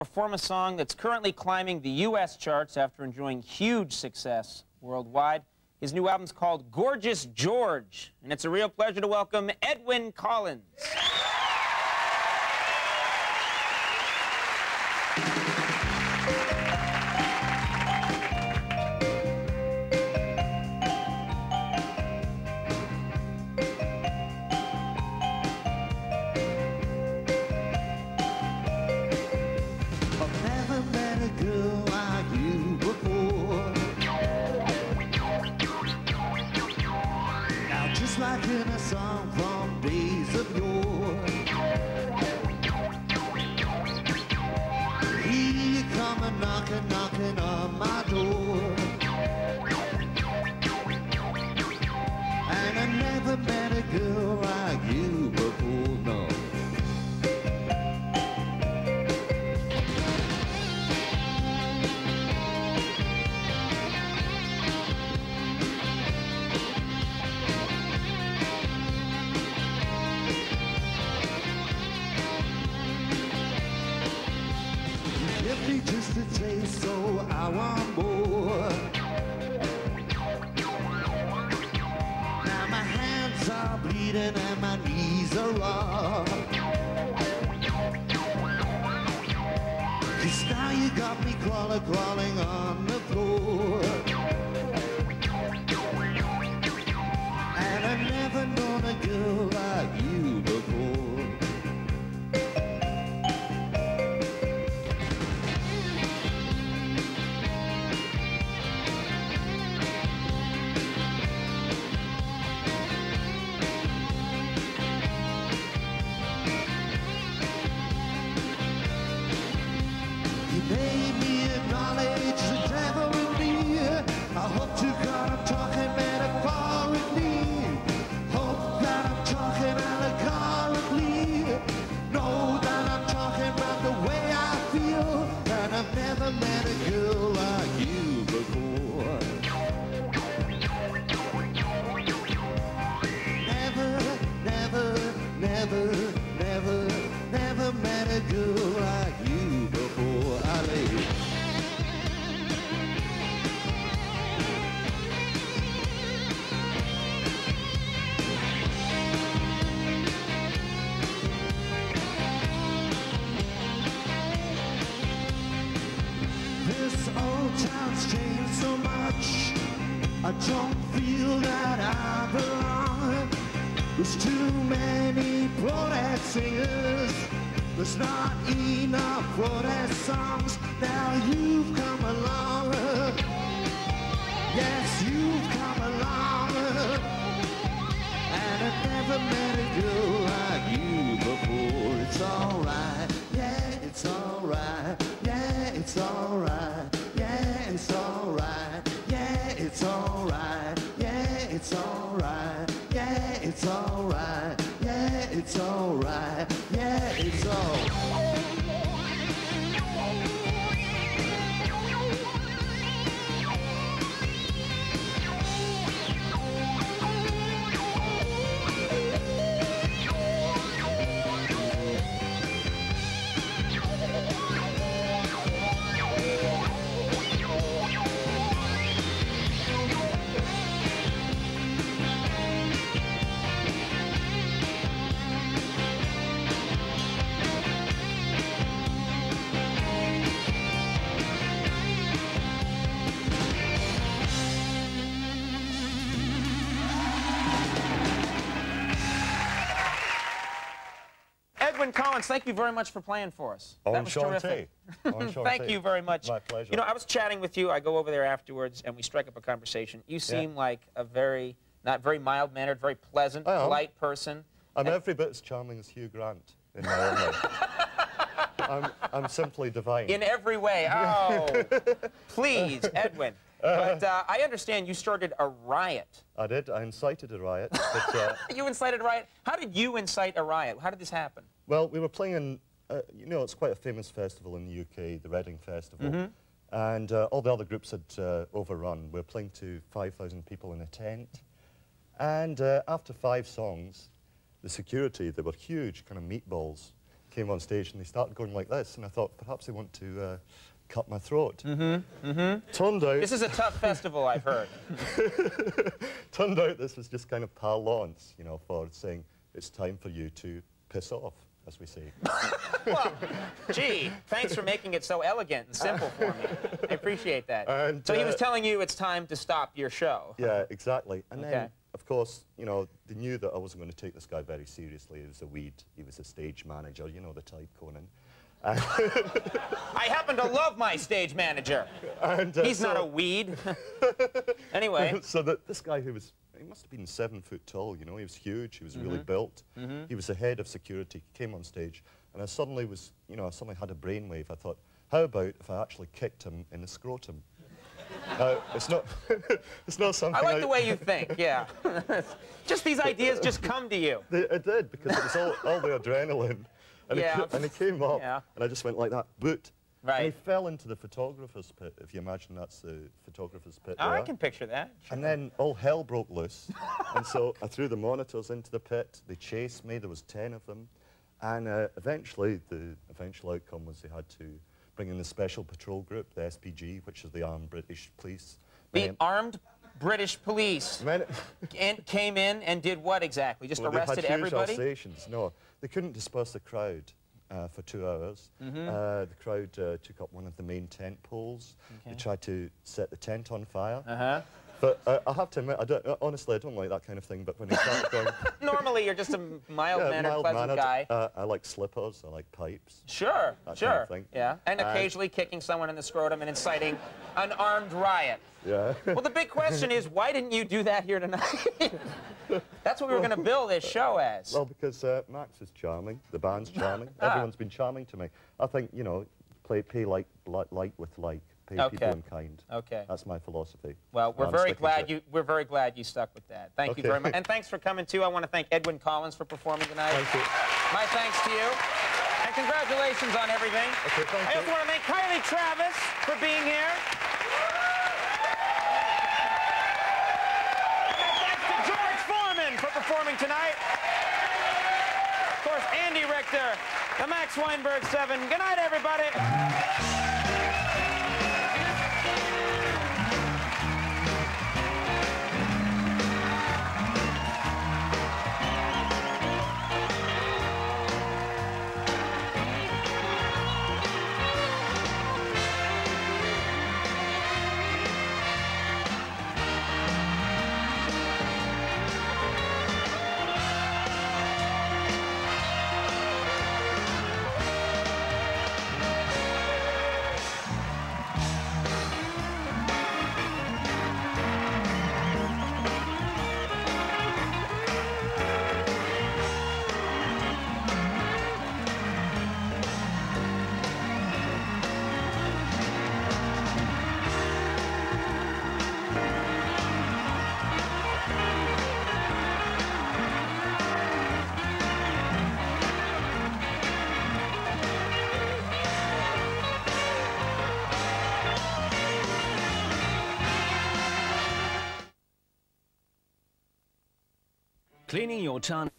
perform a song that's currently climbing the U.S. charts after enjoying huge success worldwide. His new album's called Gorgeous George, and it's a real pleasure to welcome Edwyn Collins. Like in a song from days of yore, here you come a knocking, knocking on my door, and I never met a girl like you before, no. Give me just a taste, so I want more. Now my hands are bleeding and my knees are raw. 'Cause now you got me crawling on the floor. And I've never known a girl like you before. You made me acknowledge the devil in me. I hope to God I'm talking metaphorically. Hope that I'm talking allegorically. Know that I'm talking about the way I feel. And I've never met a girl like you before. Never, never, never, never, never met a girl like you before. This old town's changed so much, I don't feel that I belong. There's too many protest singers, there's not enough protest songs. Now you've come along, yes, you've come along, and I've never met a girl like you before. It's alright, yeah, it's alright, yeah, it's alright, yeah, it's alright, yeah, it's alright, yeah, it's alright, yeah, it's alright, yeah, it's alright, yeah, it's alright. Edwyn Collins, thank you very much for playing for us. That was terrific. Thank you very much. My pleasure. You know, I was chatting with you. I go over there afterwards, and we strike up a conversation. You seem like a not very mild-mannered, very pleasant, polite person. I'm every bit as charming as Hugh Grant in my own way. I'm simply divine. In every way. Oh, please, Edwyn. But I understand you started a riot. I did. I incited a riot. But, You incited a riot? How did you incite a riot? How did this happen? well, we were playing in, you know, it's quite a famous festival in the UK, the Reading Festival. And all the other groups had overrun. We were playing to 5,000 people in a tent. And after 5 songs, the security, they were huge kind of meatballs, came on stage and they started going like this, and I thought perhaps they want to cut my throat. Turned out... This is a tough festival, I've heard. Turned out this was just kind of parlance, you know, for saying it's time for you to piss off, as we say. Well, gee, thanks for making it so elegant and simple for me. I appreciate that. And, so he was telling you it's time to stop your show. Yeah, exactly. And then, of course, you know, they knew that I wasn't going to take this guy very seriously. He was a weed. He was a stage manager, you know the type, Conan. I happen to love my stage manager. And, he's not a weed. Anyway. So this guy who was, he must have been 7 foot tall, you know, he was huge, he was really built. He was the head of security, he came on stage, and I suddenly was, you know, I suddenly had a brainwave. I thought, how about if I actually kicked him in the scrotum? It's not, it's not something I like the way you think, yeah. Just these ideas just come to you. It did, because it was all the adrenaline. And, and he came up, and I just went like that, boot. Right. And he fell into the photographer's pit, if you imagine that's the photographer's pit Oh, there. I can picture that. Sure. And then all hell broke loose. And so I threw the monitors into the pit. They chased me. There was 10 of them. And eventually, the eventual outcome was they had to bring in the Special Patrol Group, the SPG, which is the Armed British Police. The Armed British Police and came in and did what exactly? Just arrested everybody? Alsations. No, they couldn't disperse the crowd for 2 hours. The crowd took up one of the main tent poles. They tried to set the tent on fire. But I have to admit, honestly, I don't like that kind of thing, but when they started going... Normally, you're just a mild-mannered, pleasant guy. I like slippers, I like pipes. Sure, that sure. kind of thing. Yeah, and occasionally kicking someone in the scrotum and inciting an armed riot. Yeah. Well, the big question is, why didn't you do that here tonight? That's what we were going to bill this show as. Well, because Max is charming, the band's charming, everyone's been charming to me. I think, you know, pay like with like. Pay people in kind. Okay. That's my philosophy. Well, we're very glad you stuck with that. Thank you very much. And thanks for coming too. I want to thank Edwyn Collins for performing tonight. Thank you. My thanks to you. And congratulations on everything. Okay, thank you. I also want to thank Kylie Travis for being here. And thanks to George Foreman for performing tonight. Of course, Andy Richter, the Max Weinberg 7. Good night, everybody. Cleaning your tongue.